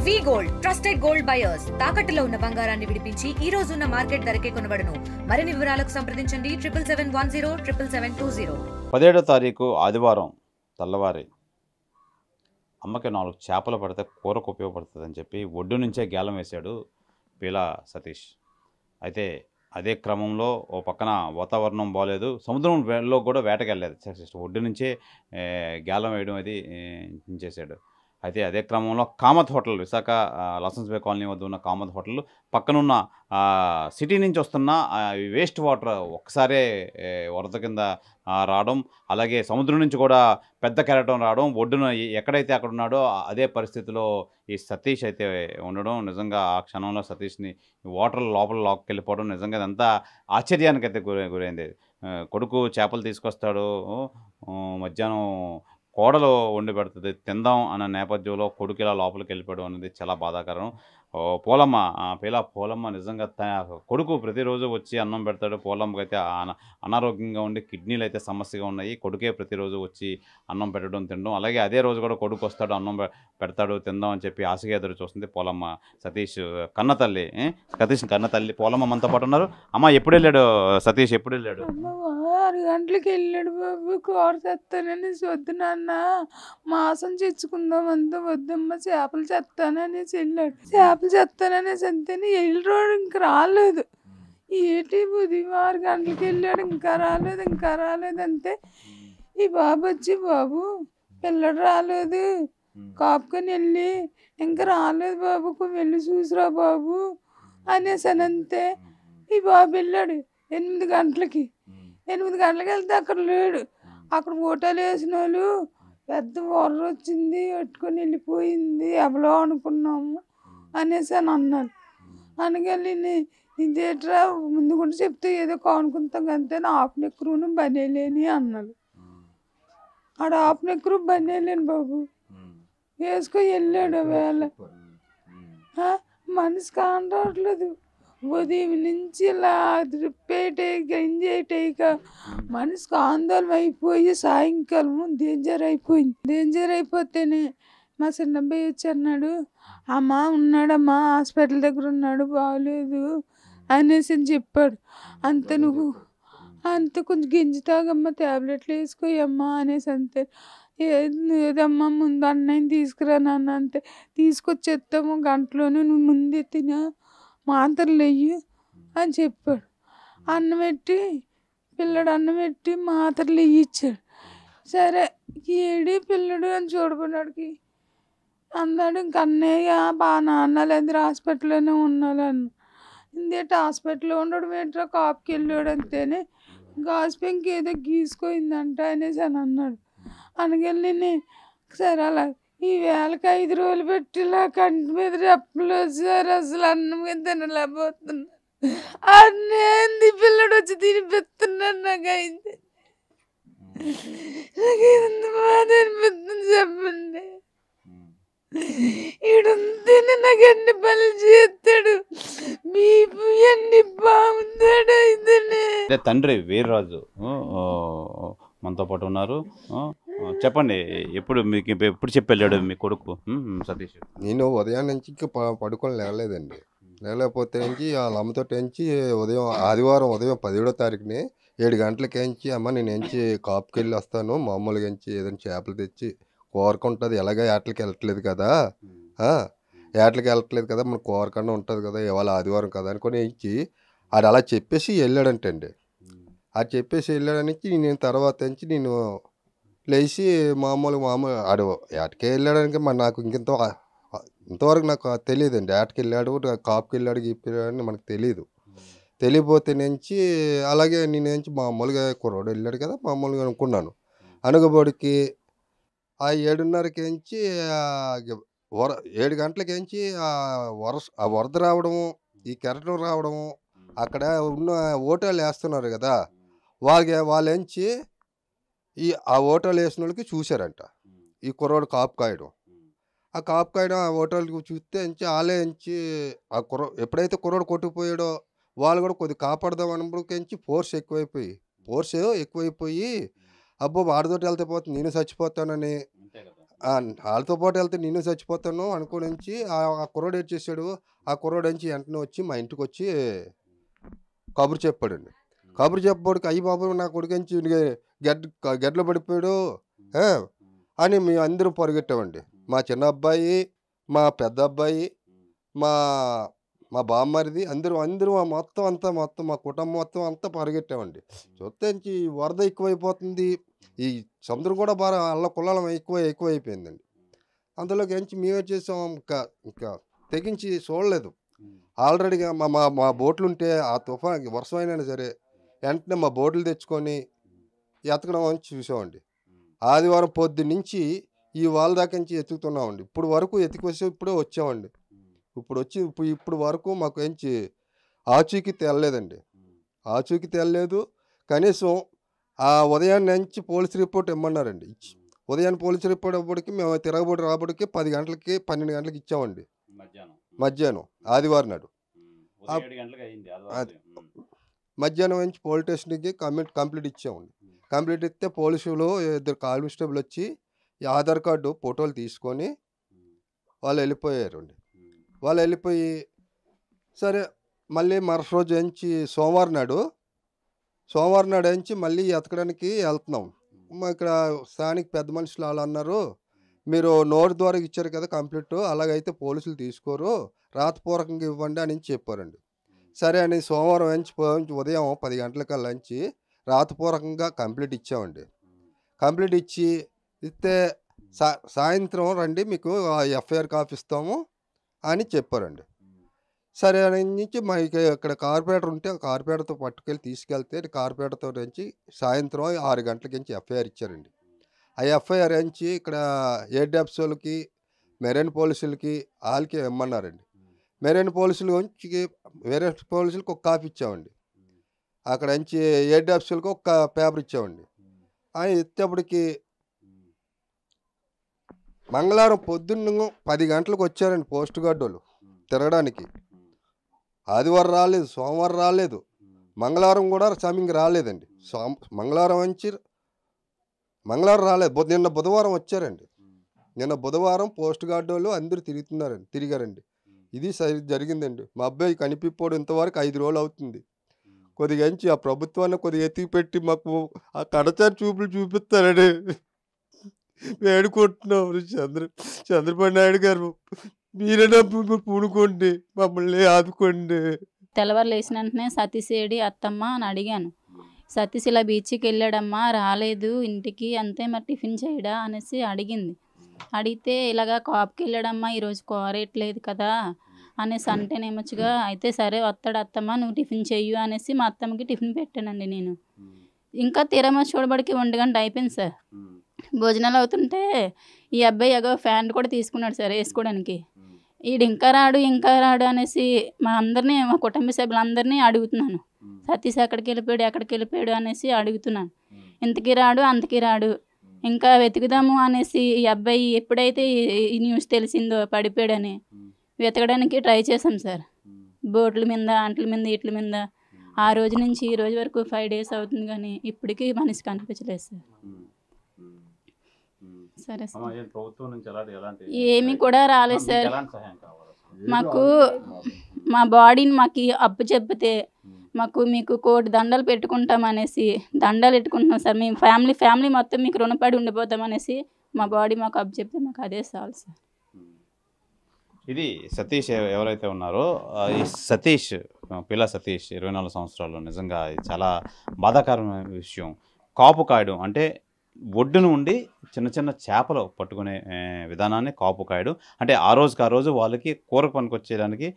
వి gold trusted gold buyers తాకట్టులో ఉన్న బంగారాన్ని విడిపించి ఈ రోజు ఉన్న మార్కెట్ ధరకే కొనబడును. మరిన్ని వివరాలకు సంప్రదించండి 7771077720. 17వ తారీఖు ఆదివారం తెల్లవారి అమ్మకి 4 చేపలు పడితే కూరకు ఉపయోగపడుతుందని చెప్పి ఒడ్డు నుంచే గేలం వేశాడు పీలా సతీష్. అయితే అదే క్రమంలో ఓ పక్కన వాతావరణం బాగలేదు, సముద్రంలో కూడా వేటకెళ్ళలేదు. ఒడ్డు నుంచే గేలం వేయడం అది చేశాడు. అయితే అదే క్రమంలో కామత్ హోటల్, విశాఖ లసన్స్ బే కాలనీ వద్ద ఉన్న కామత్ హోటల్ పక్కనున్న సిటీ నుంచి వస్తున్న వేస్ట్ వాటర్ ఒక్కసారే వరద కింద రావడం, అలాగే సముద్రం నుంచి కూడా పెద్ద కెరటం రావడం, ఒడ్డున ఎక్కడైతే అక్కడ ఉన్నాడో అదే పరిస్థితిలో ఈ సతీష్ అయితే ఉండడం, నిజంగా ఆ క్షణంలో సతీష్ని వాటర్ లోపల లాక్కెళ్ళిపోవడం నిజంగా అదంతా ఆశ్చర్యానికి అయితే గురైంది. కొడుకు చేపలు తీసుకొస్తాడు, మధ్యాహ్నం కోడలు వండి పెడుతుంది, తిందాం అన్న నేపథ్యంలో కొడుకు ఇలా లోపలికి వెళ్ళిపోవడం అనేది చాలా బాధాకరం. పోలమ్మ పోలమ్మ నిజంగా కొడుకు ప్రతిరోజు వచ్చి అన్నం పెడతాడు. పోలమ్మకి అయితే అనారోగ్యంగా ఉండి కిడ్నీలు అయితే సమస్యగా ఉన్నాయి. కొడుకే ప్రతిరోజు వచ్చి అన్నం పెట్టడం తినడం, అలాగే అదే రోజు కూడా కొడుకు వస్తాడు, అన్నం పెడతాడు, తిందాం అని చెప్పి ఆశగా ఎదురు చూస్తుంది పోలమ్మ. సతీష్ కన్నతల్లి పోలమ్మ మనతో పాటు ఉన్నారు. అమ్మ ఎప్పుడు వెళ్ళాడు సతీష్, ఎప్పుడు వెళ్ళాడు? 6 గంటలకు వెళ్ళాడు బాబు. కూర తెస్తానని వద్దునన్న మాసం తెచ్చుకుందాం అంతా, వద్దమ్మ చేపలు తెస్తాననేసి వెళ్ళాడు. చేపలు తెస్తాననేసి అంతేని వెళ్ళాడు, ఇంకా రాలేదు. ఏంటి ఉదయం 6 గంటలకు వెళ్ళాడు, ఇంకా రాలేదు అంతే. ఈ బాబు వచ్చి, బాబు పిల్లడు రాలేదు, కాపుకొని వెళ్ళి ఇంకా రాలేదు బాబు, వెళ్ళి చూసిరా బాబు అనేసాను అంతే. ఈ బాబు వెళ్ళాడు 8 గంటలకి. 8 గంటలకు వెళ్తే అక్కడ లేడు. అక్కడ ఓటాలు వేసిన వాళ్ళు పెద్ద వరద వచ్చింది, పెట్టుకొని వెళ్ళిపోయింది, ఎవరో అనుకున్నాము అనేసి అని అన్నాడు. అనగలి ఇదేట్రా ముందు కూడా చెప్తే ఏదో కానుకుంటాం అంతే, ఆఫ్ నెక్కరును బనేలేని అన్నాడు. ఆడ ఆఫ్ నెక్కరు బనేలేని బాబు వేసుకొని వెళ్ళాడు. వేళ మనిషి కానరావట్లేదు. ఉదయం నుంచి ఇలా రిపేటేక ఎంజాయ్టేక మనిషికి ఆందోళన అయిపోయి సాయంకాలం డేంజర్ అయిపోతేనే మా చిన్నబ్బాయి వచ్చి అన్నాడు, అమ్మ ఉన్నాడమ్మా హాస్పిటల్ దగ్గర ఉన్నాడు, బాగోలేదు అనేసి అని చెప్పాడు. అంతే కొంచెం గింజి తాగమ్మా, ట్యాబ్లెట్లు వేసుకోయమ్మా అనేసి అంతే. ఏదమ్మా ముందు అన్నయ్యని తీసుకురా నాన్న అంతే. తీసుకొచ్చేస్తాము గంటలోనే, నువ్వు ముందే తినా మాత్రలు వెయ్యి అని చెప్పాడు. పిల్లడు అన్నం పెట్టి మాత్రలు ఇచ్చాడు. సరే ఏడి పిల్లడు అని చూడబోనాడికి అన్నాడు. ఇంక అన్నయ్య బాగా నాన్నలేదు హాస్పిటల్లోనే ఉన్నాడు అన్న. ఇందేంటి హాస్పిటల్లో ఉండడం ఏంట్రా, కాపుకి వెళ్ళాడు అంతేనే, హాస్పిటల్కి ఏదో గీసుకోయిందంట అనేసి అని అన్నాడు. అనగలి సరే అలా ఈ వేళకి 5 రోజులు పెట్టిలా కంటి మీద రెప్పలు సార్, అసలు అన్నం మీద తినలేకపోతున్నా. అన్నేంది పిల్లడు వచ్చి తినిపిస్తున్నాడు. నాకు ఎంత బాధ అనిపిస్తుంది చెప్పండి. ఈడుంటేనే నాకు ఎన్ని పనులు చేస్తాడు, మీ ఎన్ని బాగుందాడు. ఇదనే తండ్రి వీర్రాజు మనతో పాటు ఉన్నారు. చెప్పండి, మీకు ఎప్పుడు చెప్పి వెళ్ళాడు మీ కొడుకు సతీష్? నేను ఉదయం నుంచి ఇంకా పడుకొని లేవలేదండి. లేకపోతే నుంచి వాళ్ళ అమ్మతో నుంచి ఆదివారం ఉదయం 17వ తారీఖుని 7 గంటలకి ఎంచి, అమ్మ నేను ఎంచి కాపుకి వెళ్ళి వస్తాను, మామూలుగా ఎంచి ఏదైనా చేపలు తెచ్చి కోరకుంటుంది, ఎలాగ ఏటలకి వెళ్ళట్లేదు కదా, మన కోరకుండా ఉంటుంది కదా, ఇవాళ ఆదివారం కదా అనుకుని ఎంచి ఆడు అలా చెప్పేసి వెళ్ళాడంటండి. అది చెప్పేసి వెళ్ళాడనికి నేను తర్వాత నుంచి నేను లేచి మామూలు ఆడు ఏటకి వెళ్ళాడానికి నాకు ఇంతవరకు నాకు తెలియదండి. ఏటకి వెళ్ళాడు, కాపుకి వెళ్ళాడు, గీపిల్లాడు మనకు తెలియపోతే నుంచి అలాగే నేను నుంచి మామూలుగా కుర్రోడు వెళ్ళాడు కదా మామూలుగా అనుకున్నాను. అనుగబడికి ఆ 7:30కి నుంచి 7 గంటలకి నుంచి ఆ వరద రావడము, ఈ కెరటం రావడము, అక్కడ ఉన్న ఓటాలు వేస్తున్నారు కదా, వాళ్ళెంచి ఆ ఓటాలు వేసిన వాళ్ళకి చూశారంట ఈ కుర్రోడు కాపు కాయడం. ఆ కాపు కాయడం ఆ ఓటాలకి చూస్తే వాళ్ళే ఎంచి ఎప్పుడైతే కుర్రోడు కొట్టుకుపోయాడో వాళ్ళు కూడా కొద్దిగా కాపాడదాం అన్నప్పటికి ఫోర్స్ ఎక్కువైపోయి అబ్బో వాడితోటి వెళ్తే పోతుంది, నేను చచ్చిపోతానని వాళ్ళతో పాటు వెళ్తే నేను చచ్చిపోతాను అనుకోని నుంచి ఆ కుర్రోడు ఏం చేశాడు, ఆ కుర్రోడు నుంచి వెంటనే వచ్చి మా ఇంటికి వచ్చి కబురు చెప్పాడండి. కబురు చెప్పబడికి అయ్యి బాబు నా కొడుకు గెడ్డలో పడిపోయాడు అని మేము అందరం పరిగెట్టామండి. మా చిన్న అబ్బాయి, మా పెద్ద అబ్బాయి, మా మా బామ్మరిది అందరూ మొత్తం మా కుటుంబం మొత్తం అంతా పరిగెట్టామండి. చూస్తే వరద ఎక్కువైపోతుంది, ఈ సముద్రం కూడా బాగా అల్లకొల్లాలం ఎక్కువైపోయిందండి. అందులోకి ఎంచి మేమే చేసాం, ఇంకా తెగించి చూడలేదు. ఆల్రెడీగా మా మా మా బోట్లు ఉంటే ఆ తుఫాన్ వర్షం అయినా సరే వెంటనే మా బోట్లు తెచ్చుకొని ఎతకడం అని చూసామండి. ఆదివారం పొద్దు నుంచి ఈ వాళ్ళ దాకా నుంచి ఎతుకుతున్నామండి. ఇప్పుడు వరకు ఇప్పుడే వచ్చామండి. ఇప్పుడు వరకు మాకు ఎంచి ఆచూకీ తేలలేదండి. ఆచూకీ తేలలేదు. కనీసం ఆ ఉదయాన్నే నుంచి పోలీస్ రిపోర్ట్ ఇమ్మన్నారండి. ఉదయాన్నే పోలీస్ రిపోర్ట్ అప్పటికి మేము తిరగబడి రాబడికి 10 గంటలకి 12 గంటలకి ఇచ్చామండి మధ్యాహ్నం ఆదివారం నాడు. మధ్యాహ్నం నుంచి పోలీస్ స్టేషన్కి కంప్లీట్ ఇచ్చామండి. కంప్లీట్ ఇస్తే పోలీసులు 2 కానిస్టేబుల్ వచ్చి ఈ ఆధార్ కార్డు ఫోటోలు తీసుకొని వాళ్ళు వెళ్ళిపోయారండి. వాళ్ళు వెళ్ళిపోయి సరే మళ్ళీ మరుసటి రోజు నుంచి సోమవారం నాడు నుంచి మళ్ళీ ఎతకడానికి వెళ్తున్నాం. ఇక్కడ స్థానిక పెద్ద మనుషులు వాళ్ళు అన్నారు, మీరు నోరు ద్వారా ఇచ్చారు కదా కంప్లీట్, అలాగైతే పోలీసులు తీసుకోరు, రాతపూర్వకంగా ఇవ్వండి అని చెప్పారండి. సరే అని సోమవారం నుంచి ఉదయం 10 గంటలకల్లా నుంచి రాతపూర్వకంగా కంప్లీట్ ఇచ్చామండి. కంప్లీట్ ఇస్తే సాయంత్రం రండి మీకు ఎఫ్ఐఆర్ కాపీ ఇస్తాము అని చెప్పారండి. సరే అని నుంచి మా ఇక్కడ కార్పొరేటర్ ఉంటే ఆ కార్పొరేటర్తో పట్టుకెళ్ళి తీసుకెళ్తే కార్పొరేటర్తో నుంచి సాయంత్రం 6 గంటలకి నుంచి ఎఫ్ఐఆర్ ఇచ్చారండి. ఆ ఎఫ్ఐఆర్ నుంచి ఇక్కడ ఏడబ్స్ వాళ్ళకి, మెరైన్ పోలీసులకి వాళ్ళకి ఇమ్మన్నారండి. మెరైన్ పోలీసులు నుంచి వేరే పోలీసులకి ఒక కాపీ ఇచ్చామండి. అక్కడ నుంచి ఏడబ్స్ వాళ్ళకి ఒక పేపర్ ఇచ్చామండి. ఇచ్చేప్పటికి మంగళవారం పొద్దున్న 10 గంటలకు వచ్చారండి పోస్ట్ గార్డు వాళ్ళు తిరగడానికి. ఆదివారం రాలేదు, సోమవారం రాలేదు, మంగళవారం కూడా సమయంకి రాలేదండి. మంగళవారం రాలేదు. నిన్న బుధవారం వచ్చారండి. నిన్న బుధవారం పోస్ట్ గార్డు వాళ్ళు అందరూ తిరిగారండి. ఇది జరిగిందండి. మా అబ్బాయి కనిపిపోవడం ఇంతవరకు 5 రోజులు అవుతుంది. కొద్దిగా ఆ ప్రభుత్వాన్ని కొద్దిగా ఎత్తికి పెట్టి మాకు ఆ కడచారి చూపులు చూపిస్తారండి. వేడుకుంటున్నాం చంద్రబాబు నాయుడు గారు, మీరైనా పూనుకోండి, మమ్మల్ని ఆదుకోండి. తెల్లవారు లేచిన వెంటనే సతీష్ ఏడి అత్తమ్మ అని అడిగాను. సతీష్ ఇలా బీచ్కి వెళ్ళాడమ్మా, రాలేదు ఇంటికి, అంతే మరి టిఫిన్ చేయడా అనేసి అడిగింది. అడిగితే ఇలాగా కాపుకి వెళ్ళాడమ్మా, ఈరోజు కోరేయట్లేదు కదా అనేసి అంటేనేమొచ్చుగా, అయితే సరే వస్తాడు అత్తమ్మ, నువ్వు టిఫిన్ చెయ్యు అనేసి మా అత్తమ్మకి టిఫిన్ పెట్టానండి నేను. ఇంకా తీరమా చూడబడికి 1 గంట అయిపోయింది సార్. భోజనాలు అవుతుంటే ఈ అబ్బాయి ఎగో ఫ్యాన్ కూడా తీసుకున్నాడు సార్ వేసుకోవడానికి. ఈడు ఇంకా రాడు అనేసి మా కుటుంబ సభ్యులందరినీ అడుగుతున్నాను, సతీష్ ఎక్కడికి వెళ్ళిపోయాడు అనేసి అడుగుతున్నాను. ఇంతకీ రాడు, అంతకీ రాడు. ఇంకా వెతుకుదాము అనేసి ఈ అబ్బాయి ఎప్పుడైతే ఈ న్యూస్ తెలిసిందో పడిపోయాడని వెతకడానికి ట్రై చేశాం సార్. బోట్ల మీద, అంట్ల మీద, ఇట్ల మీద. ఆ రోజు నుంచి ఈ రోజు వరకు 5 డేస్ అవుతుంది, కానీ ఇప్పటికీ మనిషి కనిపించలేదు సార్. సరే సార్, ఏమీ కూడా రాలేదు సార్. మాకు మా బాడీని మాకు అప్పు చెప్తే మీకు 1 కోటి దండలు పెట్టుకుంటామనేసి దండలు పెట్టుకుంటున్నాం సార్. మేము ఫ్యామిలీ మొత్తం మీకు రుణపడి ఉండిపోతామనేసి మా బాడీ మాకు అప్పు చెప్తే మాకు అదే చాలు సార్. ఇది సతీష్ ఎవరైతే ఉన్నారో, ఈ పిల్ల సతీష్ 24 సంవత్సరాలు. నిజంగా ఇది చాలా బాధాకరమైన విషయం. కాపు కాయడం అంటే ఒడ్డును ఉండి చిన్న చిన్న చేపలు పట్టుకునే విధానాన్ని కాపు కాయడం అంటే, ఆ రోజు వాళ్ళకి కూర పనికొచ్చేయడానికి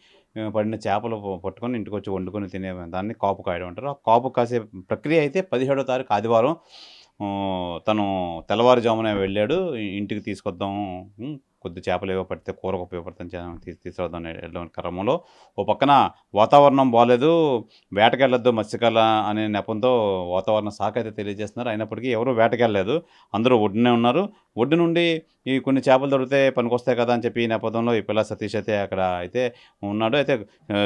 పడిన చేపలు పట్టుకొని ఇంటికి వచ్చి వండుకొని తినే దాన్ని కాపు కాయడం అంటారు. ఆ కాపు కాసే ప్రక్రియ అయితే 17వ తారీఖు ఆదివారం తను తెల్లవారుజామునే వెళ్ళాడు. ఇంటికి తీసుకొద్దాం, కొద్ది చేపలు ఏవో పడితే కూరకు ఉపయోగపడుతుంది తీసుకురావద్దాం వెళ్ళడం క్రమంలో ఓ పక్కన వాతావరణం బాగాలేదు, వేటకెళ్ళొద్దు మత్స్యకారుల అనే నెపంతో వాతావరణ శాఖ అయితే తెలియజేస్తున్నారు. అయినప్పటికీ ఎవరు వేటకెళ్ళలేదు, అందరూ ఒడ్డునే ఉన్నారు. ఒడ్డు నుండి ఈ కొన్ని చేపలు దొరికితే పనికొస్తాయి కదా అని చెప్పి ఈ నేపథ్యంలో ఈ పిల్ల సతీష్ అయితే అక్కడ అయితే ఉన్నాడు. అయితే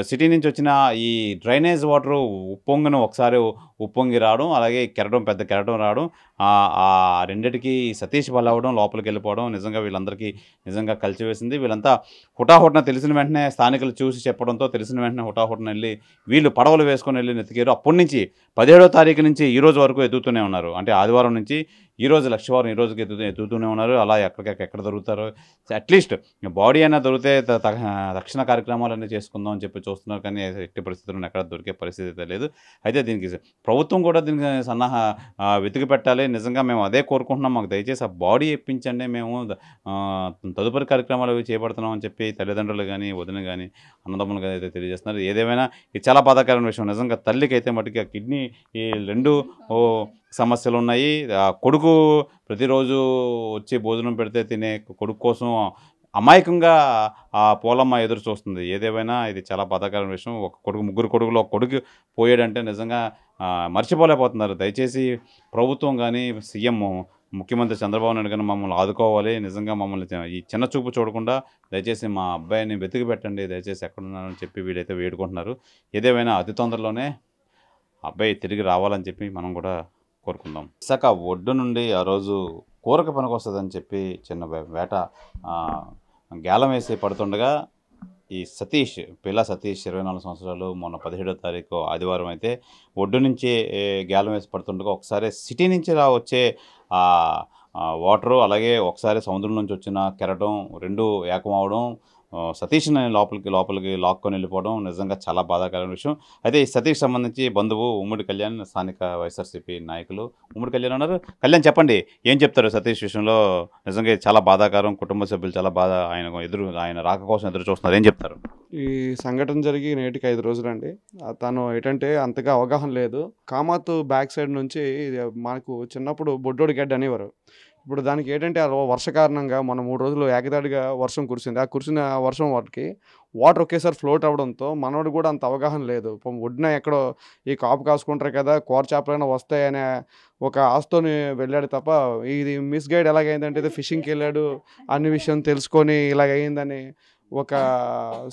సిటీ నుంచి వచ్చిన ఈ డ్రైనేజ్ వాటర్ ఒకసారి ఉప్పొంగి రావడం, అలాగే పెద్ద కెరటం రావడం, ఆ రెండిటికి సతీష్ బలి అవ్వడం, లోపలికి వెళ్ళిపోవడం నిజంగా వీళ్ళందరికీ నిజంగా కలిసివేసింది. వీళ్ళంతా హుటాహుటిన తెలిసిన వెంటనే స్థానికులు చూసి చెప్పడంతో తెలిసిన వెంటనే హుటాహుటిన వెళ్ళి వీళ్ళు పడవలు వేసుకొని వెళ్ళి నెతికారు. అప్పటి నుంచి 17వ తారీఖు నుంచి ఈ రోజు వరకు ఎదుగుతూనే ఉన్నారు. అంటే ఆదివారం నుంచి ఈ రోజు లక్షవారం ఈ రోజుకి ఎదుగుతూనే ఉన్నారు. అలా ఎక్కడ దొరుకుతారో అట్లీస్ట్ బాడీ అయినా దొరికితే రక్షణ కార్యక్రమాలన్నీ చేసుకుందాం అని చెప్పి చూస్తున్నారు. కానీ ఎట్టి పరిస్థితుల్లో ఎక్కడ దొరికే పరిస్థితి అయితే లేదు. అయితే దీనికి ప్రభుత్వం కూడా దీనికి వెతికి పెట్టాలి. నిజంగా మేము అదే కోరుకుంటున్నాం. మాకు దయచేసి ఆ బాడీ ఇప్పించండి, మేము తదుపరి కార్యక్రమాలు అవి చేపడుతున్నాం అని చెప్పి తల్లిదండ్రులు కానీ వదిన కానీ అన్నదమ్ములు కానీ అయితే తెలియజేస్తున్నారు. ఏదేమైనా ఇది చాలా బాధాకరమైన విషయం. నిజంగా తల్లికి అయితే మటుకు కిడ్నీ ఈ 2 సమస్యలు ఉన్నాయి. కొడుకు ప్రతిరోజు వచ్చి భోజనం పెడితే తినే కొడుకు కోసం అమాయకంగా ఆ పోలమ్మ ఎదురు చూస్తుంది. ఏదేమైనా ఇది చాలా బాధాకరమైన విషయం. ఒక కొడుకు, 3 కొడుకులు ఒక కొడుకు పోయాడంటే నిజంగా మర్చిపోలేకపోతున్నారు. దయచేసి ప్రభుత్వం కానీ సీఎం ముఖ్యమంత్రి చంద్రబాబు నాయుడు కానీ మమ్మల్ని ఆదుకోవాలి. నిజంగా మమ్మల్ని ఈ చిన్న చూపు చూడకుండా దయచేసి మా అబ్బాయిని వెతికి పెట్టండి, దయచేసి ఎక్కడున్నారని చెప్పి వీళ్ళైతే వేడుకుంటున్నారు. ఏదేమైనా అతి తొందరలోనే అబ్బాయి తిరిగి రావాలని చెప్పి మనం కూడా కోరుకుందాం. విశాఖ ఒడ్డు నుండి ఆ రోజు కూరకు పనికొస్తుందని చెప్పి చిన్న వేట గేలం వేసి పడుతుండగా ఈ సతీష్, పిల్ల సతీష్ 24 సంవత్సరాలు, మొన్న 17వ తారీఖు ఆదివారం అయితే ఒడ్డు నుంచి గేలం వేసి పడుతుండగా ఒకసారి సిటీ నుంచి వచ్చే వాటరు, అలాగే ఒకసారి సముద్రం నుంచి వచ్చిన కెరటం 2 ఏకం అవడం, సతీష్ని లోపలికి లాక్కొని వెళ్ళిపోవడం నిజంగా చాలా బాధాకరమైన విషయం. అయితే ఈ సతీష్ సంబంధించి బంధువు ఉమ్మడి కళ్యాణ్, స్థానిక వైఎస్ఆర్సీపీ నాయకులు ఉమ్మడి కళ్యాణ్ ఉన్నారు. కళ్యాణ్ చెప్పండి, ఏం చెప్తారు సతీష్ విషయంలో? నిజంగా చాలా బాధాకరం. కుటుంబ సభ్యులు చాలా బాధ, ఆయన రాక కోసం ఎదురు చూస్తున్నారు. ఏం చెప్తారు? ఈ సంఘటన జరిగి నేటికి 5 రోజులండి. తను ఏంటంటే అంతగా అవగాహన లేదు. కామాత్ బ్యాక్ సైడ్ నుంచి మనకు చిన్నప్పుడు బొడ్డోడి గడ్డ అనేవారు. ఇప్పుడు దానికి ఏంటంటే వర్ష కారణంగా మన 3 రోజులు ఏకదాడిగా వర్షం కురిసింది. ఆ కురిసిన వర్షం వాటికి వాటర్ ఒకేసారి ఫ్లోట్ అవడంతో మనోడు కూడా అంత అవగాహన లేదు. ఒడ్డున ఎక్కడో ఈ కాపు కాసుకుంటారు కదా, కూర చేపలైనా వస్తాయనే ఒక ఆశతోని వెళ్ళాడు తప్ప, ఇది మిస్గైడ్ ఎలాగైందంటే ఇది ఫిషింగ్కి వెళ్ళాడు అన్ని విషయం తెలుసుకొని ఇలాగైందని ఒక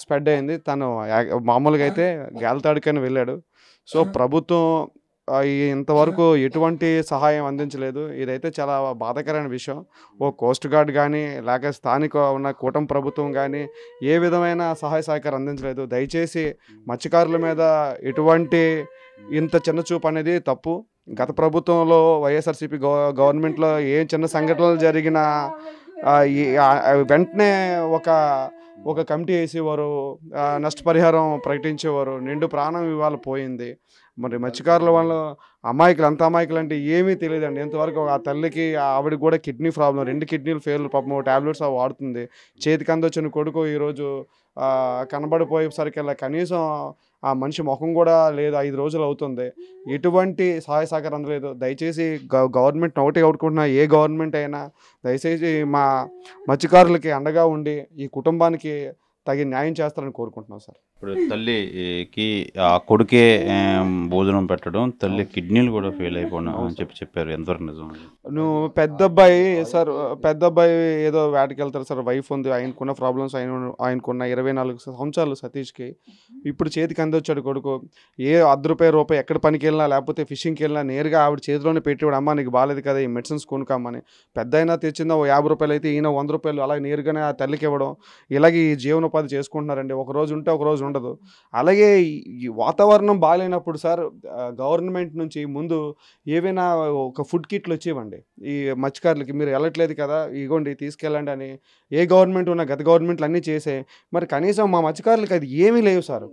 స్ప్రెడ్ అయింది. తను మామూలుగా అయితే గేలతాడికని వెళ్ళాడు. సో ప్రభుత్వం ఇంతవరకు ఎటువంటి సహాయం అందించలేదు. ఇదైతే చాలా బాధాకరమైన విషయం. కోస్ట్ గార్డ్ కానీ లేక స్థానిక ఉన్న కూటమి ప్రభుత్వం కానీ ఏ విధమైన సహాయ సహకారం అందించలేదు. దయచేసి మత్స్యకారుల మీద ఎటువంటి ఇంత చిన్న చూపు అనేది తప్పు. గత ప్రభుత్వంలో వైఎస్ఆర్సీపీ గవర్నమెంట్లో ఏ చిన్న సంఘటనలు జరిగినా వెంటనే ఒక కమిటీ వేసేవారు, నష్టపరిహారం ప్రకటించేవారు. నిండు ప్రాణం ఇవాళ పోయింది. మరి మత్స్యకారుల వాళ్ళు అమాయకులు, అంత అమాయకులు అంటే ఏమీ తెలియదండి. ఇంతవరకు ఆ తల్లికి, ఆవిడకి కూడా కిడ్నీ ప్రాబ్లం, 2 కిడ్నీలు ఫెయిల్, పాపం టాబ్లెట్స్ అవి వాడుతుంది. చేతికి అందొచ్చిన కొడుకు ఈరోజు కనబడిపోయేసరికల్లా కనీసం ఆ మనిషి ముఖం కూడా లేదు. 5 రోజులు అవుతుంది. ఎటువంటి సహాయ సహకారం అందలేదు. దయచేసి గవర్నమెంట్ ఒకటి కోరుకుంటున్నా, ఏ గవర్నమెంట్ అయినా దయచేసి మా మత్స్యకారులకి అండగా ఉండి ఈ కుటుంబానికి తగిన న్యాయం చేస్తారని కోరుకుంటున్నాం సార్. ఇప్పుడు తల్లికి ఆ కొడుకే భోజనం పెట్టడం, తల్లి కిడ్నీలు కూడా ఫెయిల్ అయిపోవడం అని చెప్పారు. ఎంతవరకు నిజం? నువ్వు పెద్ద అబ్బాయి ఏదో వేటకి వెళ్తారు సార్. వైఫ్ ఉంది, ఆయనకున్న ప్రాబ్లమ్స్, ఆయనకున్న 24 సంవత్సరాలు సతీష్కి. ఇప్పుడు చేతికి అందొచ్చాడు కొడుకు. ఏ ₹1 ఎక్కడ పనికి వెళ్ళినా లేకపోతే ఫిషింగ్కి వెళ్ళినా నేరుగా ఆవిడ చేతిలోనే పెట్టేవాడు. అమ్మ నీకు బాగాలేదు కదా, ఈ మెడిసిన్స్ కొనుక్కోమని. పెద్ద అయినా తెచ్చిందా ₹50 అయితే ఈయన ₹100 అలాగే నేరుగానే ఆ తల్లికి ఇవ్వడం. ఇలాగే ఈ జీవనోపాధి చేసుకుంటున్నారండి. ఒక రోజు ఉంటే ఒక రోజు ఉండదు. అలాగే ఈ వాతావరణం బాగాలేనప్పుడు సార్ గవర్నమెంట్ నుంచి ముందు ఏవైనా ఒక ఫుడ్ కిట్లు వచ్చేవండి ఈ మత్స్యకారులకి. మీరు వెళ్ళట్లేదు కదా, ఇగోండి తీసుకెళ్ళండి అని ఏ గవర్నమెంట్ ఉన్నా, గత గవర్నమెంట్లు అన్నీ చేసే. మరి కనీసం మా మత్స్యకారులకి అది ఏమీ లేవు సార్.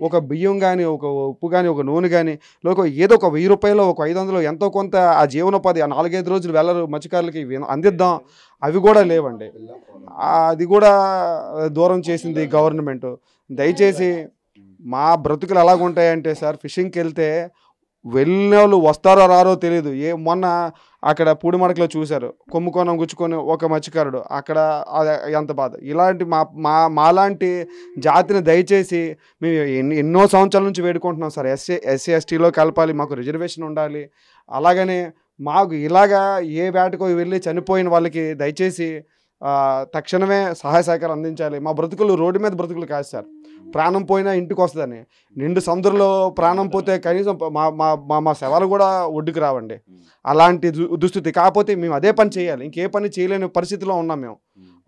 ఒక బియ్యం కానీ, ఒక ఉప్పు కానీ, ఒక నూనె కానీ, ఏదో ఒక ₹1000 ఒక 500 ఎంతో కొంత ఆ జీవనోపాధి 4-5 రోజులు వెళ్ళరు మత్స్యకారులకి అందిద్దాం, అవి కూడా లేవండి. అది కూడా దూరం చేసింది గవర్నమెంట్. దయచేసి మా బ్రతుకులు ఎలాగుంటాయంటే సార్, ఫిషింగ్కి వెళ్తే వెళ్ళిన వాళ్ళు వస్తారో రారో తెలియదు. మొన్న అక్కడ పూడిమడకలో చూశారు, కొమ్ముకోనం గుచ్చుకొని ఒక మత్స్యకారుడు, అక్కడ ఎంత బాధ. ఇలాంటి మాలాంటి జాతిని దయచేసి మేము ఎన్నో సంవత్సరాల నుంచి వేడుకుంటున్నాం సార్. ఎస్సీ ఎస్టీలో కలపాలి, మాకు రిజర్వేషన్ ఉండాలి. అలాగనే మాకు ఇలాగా ఏ వేటకో వెళ్ళి చనిపోయిన వాళ్ళకి దయచేసి తక్షణమే సహాయ సహకారం అందించాలి. మా బ్రతుకులు రోడ్డు మీద బ్రతుకులు కాదు సార్, ప్రాణం పోయినా ఇంటికి వస్తుందని. నిండు సముద్రంలో ప్రాణం పోతే కనీసం మా శవాలు కూడా ఒడ్డుకు రావండి, అలాంటి దుస్థితి. కాకపోతే మేము అదే పని చేయాలి, ఇంకే పని చేయలేని పరిస్థితిలో ఉన్నాం మేము.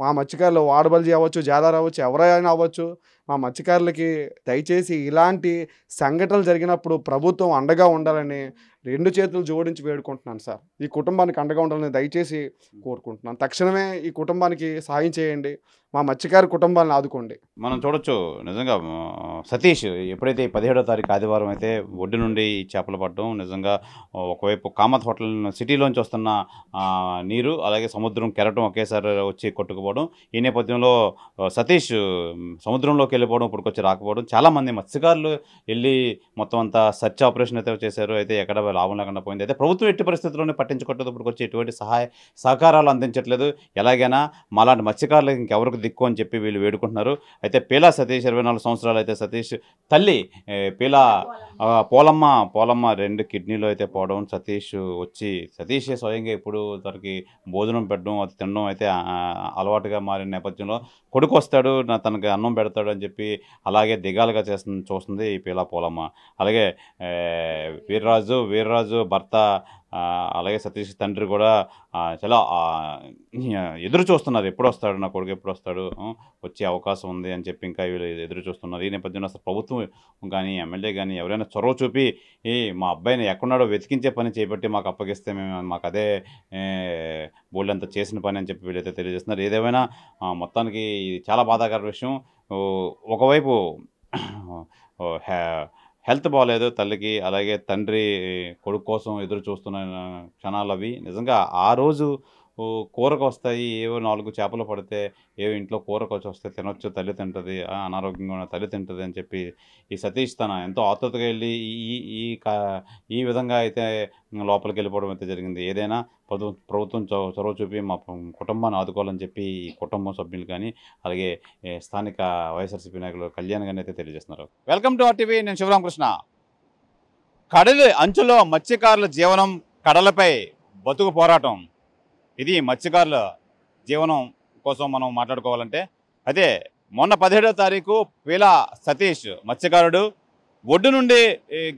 మా మత్స్యకారులు వాడబల్జీ అవ్వచ్చు, జాదార్ అవ్వచ్చు, ఎవరైనా అవ్వచ్చు, మా మత్స్యకారులకి దయచేసి ఇలాంటి సంఘటనలు జరిగినప్పుడు ప్రభుత్వం అండగా ఉండాలని 2 చేతులు జోడించి వేడుకుంటున్నాను సార్. ఈ కుటుంబానికి అండగా ఉండాలని దయచేసి కోరుకుంటున్నాను. తక్షణమే ఈ కుటుంబానికి సహాయం చేయండి, మా మత్స్యకారు కుటుంబాలను ఆదుకోండి. మనం చూడొచ్చు నిజంగా సతీష్ ఎప్పుడైతే 17వ తారీఖు ఆదివారం అయితే ఒడ్డు నుండి చేపలు పట్టడం, నిజంగా ఒకవైపు కామత్ హోటల్ సిటీలోంచి వస్తున్న నీరు, అలాగే సముద్రం కెరటం ఒకేసారి వచ్చి కొట్టుకుపోవడం, ఈ నేపథ్యంలో సతీష్ సముద్రంలోకి వెళ్ళిపోవడం, ఇప్పటికొచ్చి రాకపోవడం, చాలామంది మత్స్యకారులు వెళ్ళి మొత్తం అంతా సర్చ్ ఆపరేషన్ అయితే చేశారు. అయితే ఎక్కడ లాభం లేకుండా పోయింది. అయితే ప్రభుత్వం ఎట్టి పరిస్థితుల్లోనే పట్టించుకోవట్లేదు, ఇప్పటికొచ్చి ఎటువంటి సహకారాలు అందించట్లేదు. ఎలాగైనా మాలాంటి మత్స్యకారులకు ఇంకెవరికి దిక్కు అని చెప్పి వీళ్ళు వేడుకుంటున్నారు. అయితే పీలా సతీష్ 24 సంవత్సరాలు. అయితే సతీష్ తల్లి పీలా పోలమ్మ 2 కిడ్నీలు అయితే పోవడం, సతీషే స్వయంగా ఇప్పుడు తనకి భోజనం పెట్టడం, అది తినడం అయితే అలవాటుగా మారిన నేపథ్యంలో కొడుకు వస్తాడు తనకి అన్నం పెడతాడు అని చెప్పి అలాగే దిగాలుగా చూస్తుంది ఈ పీలా పోలమ్మ. అలాగే వీర్రాజు భర్త, అలాగే సతీష్ తండ్రి కూడా చాలా ఎదురు చూస్తున్నారు, ఎప్పుడు వస్తాడు నా కొడుకు, ఎప్పుడు వస్తాడు, వచ్చే అవకాశం ఉంది అని చెప్పి ఇంకా వీళ్ళు ఎదురు చూస్తున్నారు. ఈ నేపథ్యంలో అసలు ప్రభుత్వం కానీ ఎమ్మెల్యే కానీ ఎవరైనా చొరవ చూపి మా అబ్బాయిని ఎక్కడున్నాడో వెతికించే పని చేపట్టి మాకు అప్పగిస్తే మాకు అదే బోల్డంతా చేసిన పని అని చెప్పి వీళ్ళైతే తెలియజేస్తున్నారు. ఏదేమైనా మొత్తానికి ఇది చాలా బాధాకర విషయం. ఒకవైపు హెల్త్ బాగాలేదు తల్లికి, అలాగే తండ్రి కొడుకు కోసం ఎదురు చూస్తున్న క్షణాలు అవి. నిజంగా ఆ రోజు కూరకు వస్తాయి, ఏవో 4 చేపలు పడితే ఏవో ఇంట్లో కూరకు వస్తే తినొచ్చు, తల్లి తింటుంది, అనారోగ్యంగా ఉన్న తల్లి తింటుంది అని చెప్పి ఈ సతీష్ తన ఎంతో ఆతృతగా వెళ్ళి ఈ విధంగా అయితే లోపలికి వెళ్ళిపోవడం అయితే జరిగింది. ఏదైనా ప్రభుత్వం చొరవ చూపి మా కుటుంబాన్ని ఆదుకోవాలని చెప్పి ఈ కుటుంబం సభ్యులు కానీ, అలాగే స్థానిక వైఎస్ఆర్సీపీ నాయకులు కళ్యాణ్ గారిని అయితే తెలియజేస్తున్నారు. వెల్కమ్ టు RTV, నేను శివరామకృష్ణ. కడలి అంచులో మత్స్యకారుల జీవనం, కడలపై బతుకు పోరాటం, ఇది మత్స్యకారుల జీవనం కోసం మనం మాట్లాడుకోవాలంటే. అయితే మొన్న 17వ తారీఖు పీలా సతీష్ మత్స్యకారుడు ఒడ్డు నుండి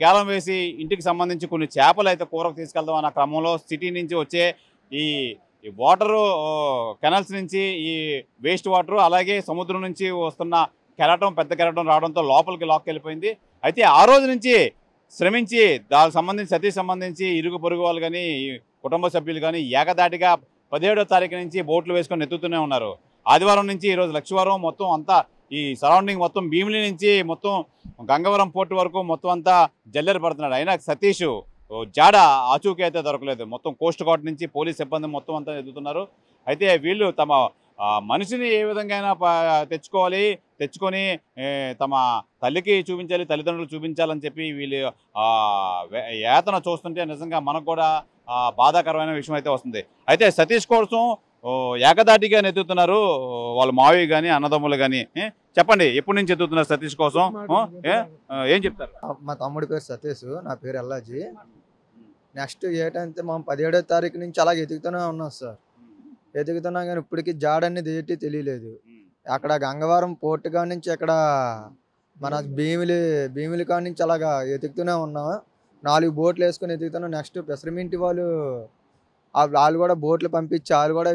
గేలం వేసి ఇంటికి సంబంధించి కొన్ని చేపలు అయితే కూరకు తీసుకెళ్దాం అన్న క్రమంలో సిటీ నుంచి వచ్చే ఈ వాటరు కెనాల్స్ నుంచి ఈ వేస్ట్ వాటరు, అలాగే సముద్రం నుంచి వస్తున్న పెద్ద కెరటం రావడంతో లోపలికి లాక్కెళ్ళిపోయింది. అయితే ఆ రోజు నుంచి శ్రమించి దానికి సంబంధించి సతీష్ సంబంధించి ఇరుగు పొరుగు వాళ్ళు కానీ కుటుంబ సభ్యులు కానీ ఏకదాటిగా 17వ తారీఖు నుంచి బోట్లు వేసుకొని ఎత్తుతూనే ఉన్నారు. ఆదివారం నుంచి ఈరోజు లక్షవారం మొత్తం అంతా ఈ సరౌండింగ్ మొత్తం భీమిలి నుంచి మొత్తం గంగవరం పోర్టు వరకు మొత్తం అంతా జల్లెరు పడుతున్నాడు. అయినా సతీష్ జాడ ఆచూకీ అయితే దొరకలేదు. మొత్తం కోస్ట్ గార్డ్ నుంచి పోలీస్ సిబ్బంది మొత్తం అంతా ఎదుగుతున్నారు. అయితే వీళ్ళు తమ మనిషిని ఏ విధంగా తెచ్చుకొని తమ తల్లికి చూపించాలి, తల్లిదండ్రులు చూపించాలని చెప్పి వీళ్ళు యాతన చూస్తుంటే నిజంగా మనకు కూడా బాధాకరమైన విషయం అయితే వస్తుంది. అయితే సతీష్ కోసం ఏకదాటిగా నెత్తుతున్నారు వాళ్ళ మావి కానీ అన్నదమ్ములు కానీ. చెప్పండి, ఎప్పటి నుంచి ఎత్తుతున్నారు సతీష్ కోసం, ఏం చెప్తారు? మా తమ్ముడి పేరు సతీష్, నా పేరు ఎల్లాజీ. నెక్స్ట్ ఏంటంటే మనం 17వ తారీఖు నుంచి అలాగే ఎదుగుతూనే ఉన్నాం సార్. ఎదుగుతున్నాం కానీ ఇప్పటికి జాడ అనేది ఏంటి తెలియలేదు. అక్కడ గంగవరం పోర్టు కాడ నుంచి అక్కడ మన భీమిలి కాడ నుంచి అలాగా ఎదుగుతూనే ఉన్నాం. 4 బోట్లు వేసుకొని ఎదుగుతున్నాం. నెక్స్ట్ పెసరమింటి వాళ్ళు కూడా బోట్లు పంపించి వాళ్ళు కూడా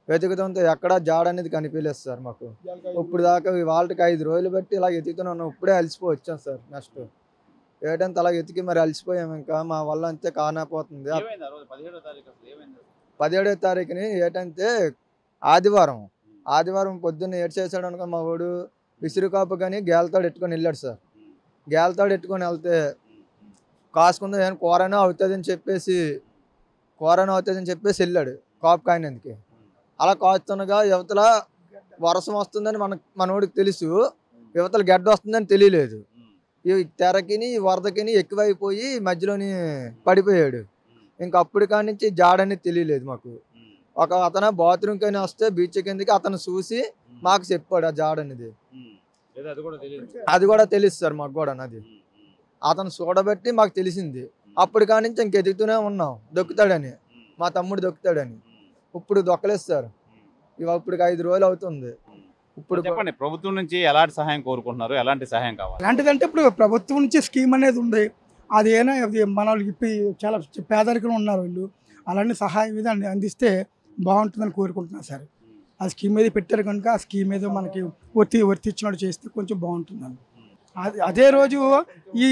వెతుకుతుంటే ఎక్కడ జాడ అనేది కనిపించలేదు సార్ మాకు. ఇప్పుడు దాకా వాళ్ళకి 5 రోజులు బట్టి ఇలా ఎతుకుతూనే ఉన్నాం. ఇప్పుడే అలసిపోయి వచ్చాం సార్. నెక్స్ట్ ఏంటంటే అలా ఎతికి మరి అలసిపోయాము, ఇంకా మా వల్ల అంతే కానపోతుంది. 17వ తారీఖుని ఏంటంటే ఆదివారం పొద్దున్న ఏడు చేశాడు అనుకో మా వాడు విసురుకాపు కానీ గేలతాడు ఎట్టుకొని వెళ్ళాడు సార్. గేలతాడు ఎట్టుకొని వెళ్తే కాసుకుందా ఏమైనా కూరనా అవుతుందని చెప్పేసి వెళ్ళాడు కాపు కాయనందుకు. అలా కాస్తుండగా యువతల వర్షం వస్తుందని మనోడికి తెలుసు, యువతల గడ్డ వస్తుందని తెలియలేదు. ఈ తెరకిని వరదకిని ఎక్కువైపోయి మధ్యలోని పడిపోయాడు. ఇంకా అప్పుడు కాడి నుంచి జాడని తెలియలేదు మాకు. ఒక అతను బాత్రూమ్ కైనా వస్తే బీచ్ కిందకి అతను చూసి మాకు చెప్పాడు ఆ జాడ అనేది. అది కూడా తెలుసు సార్ మాకు కూడా. అది అతను చూడబట్టి మాకు తెలిసింది. అప్పుడు కాడి నుంచి ఇంక ఎదుగుతూనే ఉన్నాం, దొక్కుతాడని, మా తమ్ముడు దొక్కుతాడని. ఇప్పుడు దొక్కలేదు సార్. ఇప్పుడు 5 రోజులు అవుతుంది. ఇప్పుడు చెప్పండి, ప్రభుత్వం నుంచి ఎలాంటి సహాయం కోరుకుంటున్నారు, ఎలాంటి సహాయం కావాలి? అలాంటిదంటే ఇప్పుడు ప్రభుత్వం నుంచి స్కీమ్ అనేది ఉంది. అదేనా అది మన వాళ్ళకి ఇప్పుడు చాలా పేదరికం ఉన్నారు వీళ్ళు. అలాంటి సహాయం మీద అందిస్తే బాగుంటుందని కోరుకుంటున్నాను సార్. ఆ స్కీమ్ ఏదో పెట్టారు కనుక ఆ స్కీమ్ ఏదో మనకి వర్తిచ్చినట్టు చేస్తే కొంచెం బాగుంటుందండి. అదే రోజు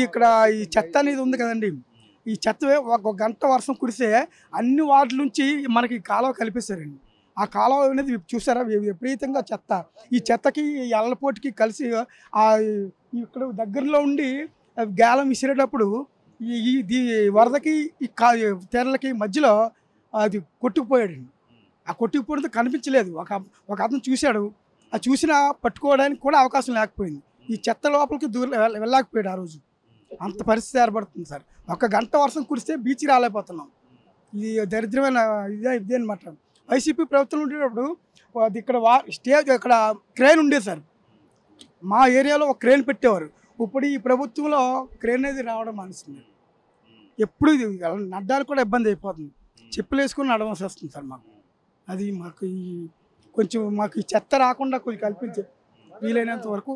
ఇక్కడ ఈ చెత్త అనేది ఉంది కదండి, ఈ చెత్త ఒక గంట వర్షం కురిస్తే అన్ని వార్డుల నుంచి మనకి కాలువ కల్పిస్తారండి. ఆ కాలువ అనేది చూసారా విపరీతంగా చెత్త. ఈ చెత్తకి ఎల్లపోటుకి కలిసి ఇక్కడ దగ్గరలో ఉండి గాలం విసిరేటప్పుడు ఈ వరదకి ఈ తెరలకి మధ్యలో అది కొట్టుకుపోయాడండి. ఆ కొట్టుకుపోవడంతో కనిపించలేదు. ఒక అతను చూశాడు. ఆ చూసినా పట్టుకోవడానికి కూడా అవకాశం లేకపోయింది. ఈ చెత్త లోపలికి వెళ్ళలేకపోయాడు ఆ రోజు. అంత పరిస్థితి ఏర్పడుతుంది సార్. ఒక గంట వర్షం కురిస్తే బీచ్కి రాలేకపోతున్నాం. ఇది దరిద్రమైన ఇదే అనమాట. వైసీపీ ప్రభుత్వం ఉండేటప్పుడు అది ఇక్కడ ఇక్కడ క్రేన్ ఉండేది సార్. మా ఏరియాలో ఒక క్రేన్ పెట్టేవారు. ఇప్పుడు ఈ ప్రభుత్వంలో క్రేన్ అనేది రావడం మానేస్తుంది. ఎప్పుడు నడ్డానికి కూడా ఇబ్బంది అయిపోతుంది. చెప్పులు వేసుకొని నడవలసి వస్తుంది సార్ మాకు. అది మాకు కొంచెం మాకు ఈ చెత్త రాకుండా కొంచెం కల్పించే వీలైనంత వరకు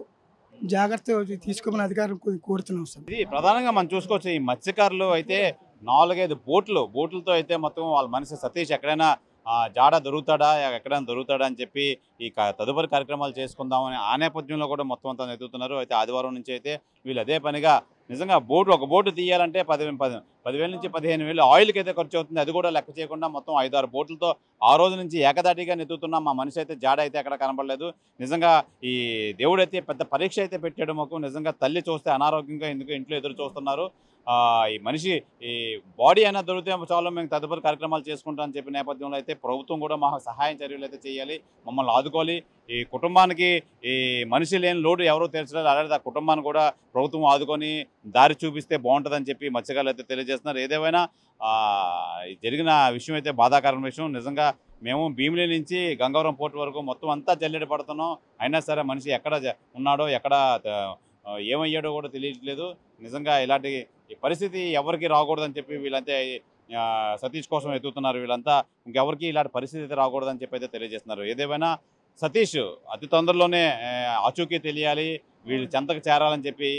జాగ్రత్త తీసుకోమని అధికారులు కోరుతున్నాం సార్. ఇది ప్రధానంగా మనం చూసుకోవచ్చు. ఈ మత్స్యకారులు అయితే 4-5 బోట్లతో అయితే మొత్తం వాళ్ళ మనిషి సతీష్ ఎక్కడైనా జాడ దొరుకుతాడా, ఎక్కడైనా దొరుకుతాడా అని చెప్పి ఈ తదుపరి కార్యక్రమాలు చేసుకుందామని ఆ నేపథ్యంలో కూడా మొత్తం అంతా ఎదుగుతున్నారు. అయితే ఆదివారం నుంచి అయితే వీళ్ళు అదే పనిగా నిజంగా ఒక బోటు తీయాలంటే 10,000 నుంచి 15,000 ఆయిల్కి అయితే ఖర్చు అవుతుంది. అది కూడా లెక్క చేయకుండా మొత్తం 5-6 బోట్లతో ఆ రోజు నుంచి ఏకదాటిగా నెత్తుతున్నాం. మా మనిషి అయితే జాడ అయితే ఎక్కడ కనపడలేదు. నిజంగా ఈ దేవుడైతే పెద్ద పరీక్ష అయితే పెట్టాడు మాకు. నిజంగా తల్లి చూస్తే అనారోగ్యంగా ఎందుకు ఇంట్లో ఎదురు చూస్తున్నారు. ఈ మనిషి ఈ బాడీ అయినా దొరికితే చాలు, మేము తదుపరి కార్యక్రమాలు చేసుకుంటామని చెప్పిన నేపథ్యంలో అయితే ప్రభుత్వం కూడా మాకు సహాయం చర్యలు అయితే చేయాలి, మమ్మల్ని ఆదుకోవాలి. ఈ కుటుంబానికి ఈ మనిషి లేని లోటు ఎవరో తీర్చలేదు. అలాగే ఆ కుటుంబాన్ని కూడా ప్రభుత్వం ఆదుకొని దారి చూపిస్తే బాగుంటుందని చెప్పి మత్స్యకారులు అయితే తెలియజేస్తున్నారు. ఏదేమైనా జరిగిన విషయం అయితే బాధాకరమైన విషయం. నిజంగా మేము భీమిలి నుంచి గంగవరం పోర్టు వరకు మొత్తం అంతా జల్లెడ పడుతున్నాం. అయినా సరే మనిషి ఎక్కడ ఉన్నాడో ఎక్కడ ఏమయ్యాడో కూడా తెలియట్లేదు. నిజంగా ఇలాంటి పరిస్థితి ఎవరికి రాకూడదని చెప్పి వీళ్ళంతా సతీష్ కోసం ఎత్తుతున్నారు. వీళ్ళంతా ఇంకెవరికి ఇలాంటి పరిస్థితి అయితే రాకూడదని చెప్పి అయితే తెలియజేస్తున్నారు. ఏదేమైనా సతీష్ అతి తొందరలోనే ఆచూకీ తెలియాలి, వీళ్ళు చెంతకు చేరాలని చెప్పి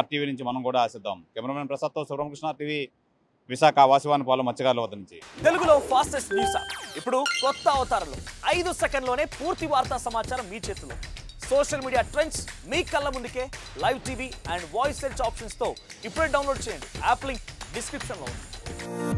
RTV నుంచి మనం కూడా ఆశిద్దాం. కెమెరామెన్ ప్రసాద్తో శివరామకృష్ణ, RTV, విశాఖ, వాసివానిపాలెం, మత్స్యకారుల వద్ద నుంచి. తెలుగులో ఫాస్టెస్ట్ న్యూస్ ఇప్పుడు కొత్త అవతారంలో 5 సెకండ్లోనే పూర్తి వార్తా సమాచారం మీ చేతిలో. సోషల్ మీడియా ట్రెండ్స్ మీ కళ్ళ ముందుకే live TV and voice search ఆప్షన్స్తో ఇప్పుడే డౌన్లోడ్ చేయండి. యాప్ లింక్ డిస్క్రిప్షన్లో ఉంది.